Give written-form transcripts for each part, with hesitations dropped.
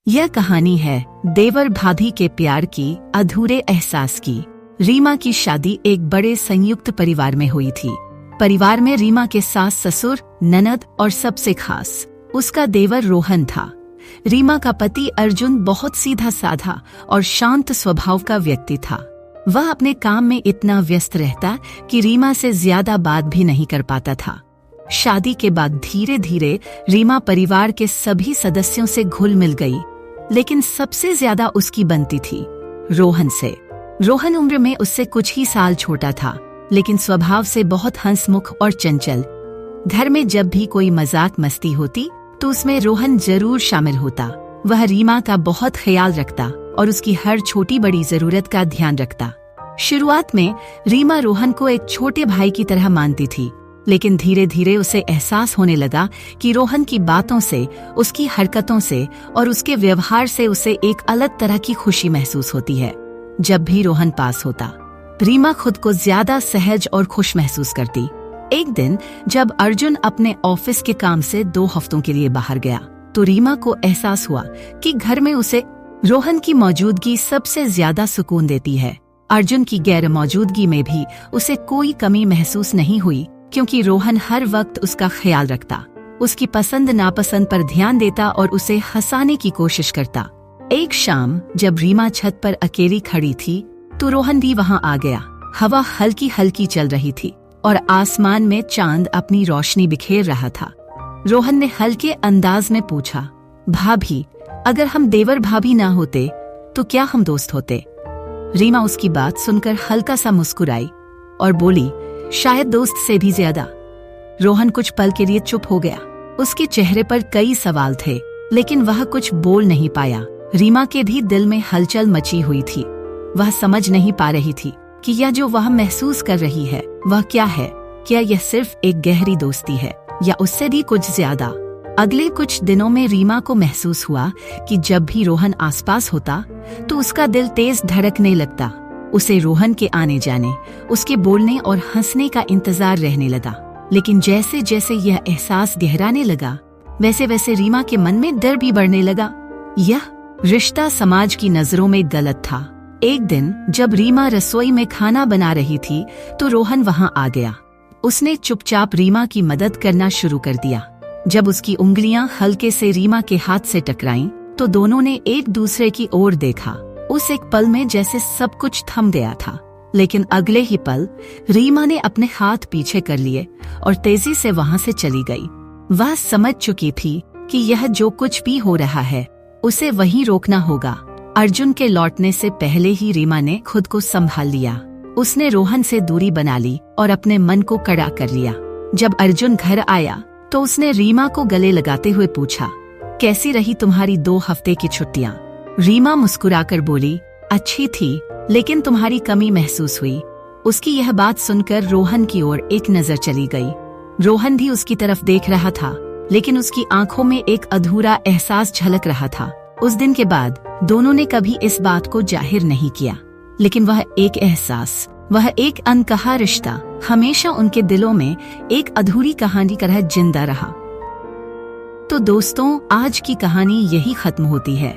यह कहानी है देवर भाभी के प्यार की, अधूरे एहसास की। रीमा की शादी एक बड़े संयुक्त परिवार में हुई थी। परिवार में रीमा के सास ससुर, ननद और सबसे खास उसका देवर रोहन था। रीमा का पति अर्जुन बहुत सीधा साधा और शांत स्वभाव का व्यक्ति था। वह अपने काम में इतना व्यस्त रहता कि रीमा से ज्यादा बात भी नहीं कर पाता था। शादी के बाद धीरे धीरे रीमा परिवार के सभी सदस्यों से घुल मिल गई, लेकिन सबसे ज्यादा उसकी बनती थी रोहन से। रोहन उम्र में उससे कुछ ही साल छोटा था, लेकिन स्वभाव से बहुत हंसमुख और चंचल। घर में जब भी कोई मजाक मस्ती होती तो उसमें रोहन जरूर शामिल होता। वह रीमा का बहुत ख्याल रखता और उसकी हर छोटी बड़ी जरूरत का ध्यान रखता। शुरुआत में रीमा रोहन को एक छोटे भाई की तरह मानती थी, लेकिन धीरे धीरे उसे एहसास होने लगा कि रोहन की बातों से, उसकी हरकतों से और उसके व्यवहार से उसे एक अलग तरह की खुशी महसूस होती है। जब भी रोहन पास होता, रीमा खुद को ज्यादा सहज और खुश महसूस करती। एक दिन जब अर्जुन अपने ऑफिस के काम से 2 हफ्तों के लिए बाहर गया, तो रीमा को एहसास हुआ कि घर में उसे रोहन की मौजूदगी सबसे ज्यादा सुकून देती है। अर्जुन की गैर मौजूदगी में भी उसे कोई कमी महसूस नहीं हुई, क्योंकि रोहन हर वक्त उसका ख्याल रखता, उसकी पसंद नापसंद पर ध्यान देता और उसे हंसाने की कोशिश करता। एक शाम जब रीमा छत पर अकेली खड़ी थी, तो रोहन भी वहां आ गया। हवा हल्की हल्की चल रही थी और आसमान में चांद अपनी रोशनी बिखेर रहा था। रोहन ने हल्के अंदाज में पूछा, भाभी, अगर हम देवर भाभी ना होते तो क्या हम दोस्त होते? रीमा उसकी बात सुनकर हल्का सा मुस्कुराई और बोली, शायद दोस्त से भी ज्यादा। रोहन कुछ पल के लिए चुप हो गया। उसके चेहरे पर कई सवाल थे, लेकिन वह कुछ बोल नहीं पाया। रीमा के भी दिल में हलचल मची हुई थी। वह समझ नहीं पा रही थी कि यह जो वह महसूस कर रही है वह क्या है। क्या यह सिर्फ एक गहरी दोस्ती है या उससे भी कुछ ज्यादा? अगले कुछ दिनों में रीमा को महसूस हुआ कि जब भी रोहन आसपास होता तो उसका दिल तेज धड़कने लगता। उसे रोहन के आने जाने, उसके बोलने और हंसने का इंतजार रहने लगा। लेकिन जैसे जैसे यह एहसास गहराने लगा, वैसे वैसे रीमा के मन में डर भी बढ़ने लगा। यह रिश्ता समाज की नजरों में गलत था। एक दिन जब रीमा रसोई में खाना बना रही थी, तो रोहन वहां आ गया। उसने चुपचाप रीमा की मदद करना शुरू कर दिया। जब उसकी उंगलियां हल्के से रीमा के हाथ से टकराईं, तो दोनों ने एक दूसरे की ओर देखा। उस एक पल में जैसे सब कुछ थम गया था, लेकिन अगले ही पल रीमा ने अपने हाथ पीछे कर लिए और तेजी से वहां से चली गई। वह समझ चुकी थी कि यह जो कुछ भी हो रहा है उसे वहीं रोकना होगा। अर्जुन के लौटने से पहले ही रीमा ने खुद को संभाल लिया। उसने रोहन से दूरी बना ली और अपने मन को कड़ा कर लिया। जब अर्जुन घर आया तो उसने रीमा को गले लगाते हुए पूछा, कैसी रही तुम्हारी 2 हफ्ते की छुट्टियां? रीमा मुस्कुराकर बोली, अच्छी थी, लेकिन तुम्हारी कमी महसूस हुई। उसकी यह बात सुनकर रोहन की ओर एक नजर चली गई। रोहन भी उसकी तरफ देख रहा था, लेकिन उसकी आंखों में एक अधूरा एहसास झलक रहा था। उस दिन के बाद दोनों ने कभी इस बात को जाहिर नहीं किया, लेकिन वह एक एहसास, वह एक अनकहा रिश्ता हमेशा उनके दिलों में एक अधूरी कहानी की तरह जिंदा रहा। तो दोस्तों, आज की कहानी यही खत्म होती है।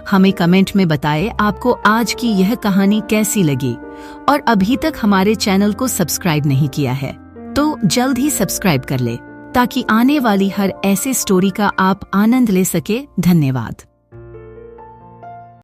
हमें कमेंट में बताएं आपको आज की यह कहानी कैसी लगी, और अभी तक हमारे चैनल को सब्सक्राइब नहीं किया है तो जल्द ही सब्सक्राइब कर ले, ताकि आने वाली हर ऐसे स्टोरी का आप आनंद ले सके। धन्यवाद।